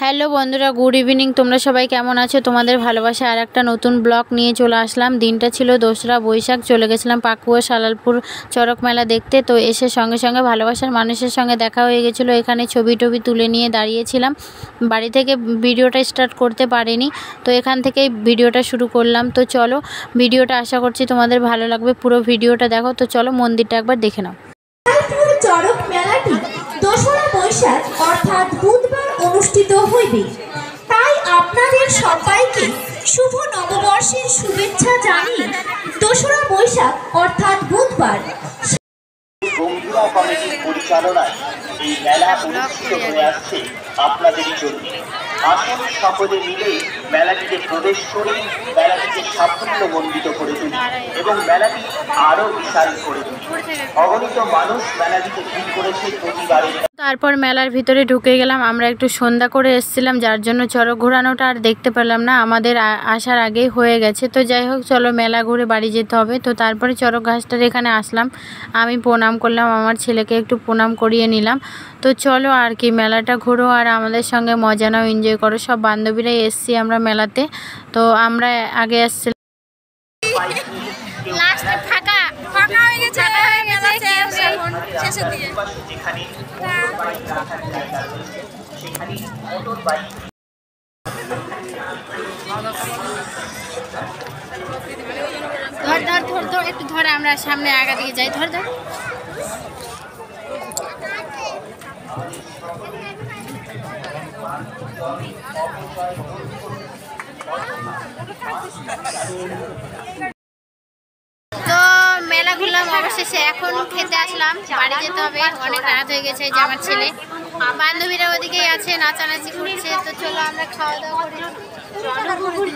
Hello বন্ধুরা, good evening. তোমরা সবাই কেমন আছো? তোমাদের ভালোবাসা আর একটা নতুন ব্লগ নিয়ে চলে আসলাম। দিনটা ছিল 2রা বৈশাখ। চলে গেছিলাম পাকুয়া সালালপুর চড়ক মেলা দেখতে। তো এসে সঙ্গে সঙ্গে ভালোবাসার মানুষের সঙ্গে দেখা হয়ে গেছিলো। এখানে ছবি টবি তুলে নিয়ে দাঁড়িয়েছিলাম। বাড়ি থেকে ভিডিওটা স্টার্ট করতে পারিনি, তো এখান থেকেই ভিডিওটা শুরু করলাম। তো চলো, ভিডিওটা আশা করছি তোমাদের ভালো লাগবে। পুরো ভিডিওটা দেখো। তো চলো মন্দিরটা একবার দেখে নাও। চড়ক মেলাটি 2রা বৈশাখ অর্থাৎ বুধবার অনুষ্ঠিত হইবে। তাই আপনাদের সবাইকে শুভ নববর্ষের শুভেচ্ছা জানিয়ে 2রা বৈশাখ অর্থাৎ বুধবার বন্ধুরা কমিটির পরিচালনায় এই মেলা অনুষ্ঠিত হয়ে আসছে আপনাদেরই জন্য। আসুন সকলে মিলে মেলাটিতে প্রবেশ করি, মেলাটিকে সাফল্যমণ্ডিত করে তুলি এবং মেলাটি আরো বিশাল করে তুলি। অগণিত মানুষ মেলাটিতে ভিড় করেছে প্রতিবারের। তারপর মেলার ভিতরে ঢুকে গেলাম। আমরা একটু সন্ধ্যা করে এসেছিলাম, যার জন্য চড়ক ঘোরানোটা আর দেখতে পেলাম না, আমাদের আসার আগেই হয়ে গেছে। তো যাই হোক, চলো মেলা ঘুরে বাড়ি যেতে হবে। তো তারপরে চড়ক ঘাসটার এখানে আসলাম, আমি প্রণাম করলাম, আমার ছেলেকে একটু প্রণাম করিয়ে নিলাম। তো চলো আর কি, মেলাটা ঘুরো আর আমাদের সঙ্গে মজা নাও, এনজয় করো। সব বান্ধবীরাই এসছি আমরা মেলাতে। তো আমরা আগে এসছিলাম। ধর একটু ধরে, আমরা সামনে আগা দিকে যাই। ধর ধর। তো মেলা ঘুরলাম, অবশেষে এখন খেতে আসলাম। বাড়ি যেতে হবে, অনেক রাত হয়ে গেছে। যে আমার ছেলে বান্ধবীরা ওদিকেই আছে, নাচানাচি করছে। তো চলো আমরা খাওয়া দাওয়া করি।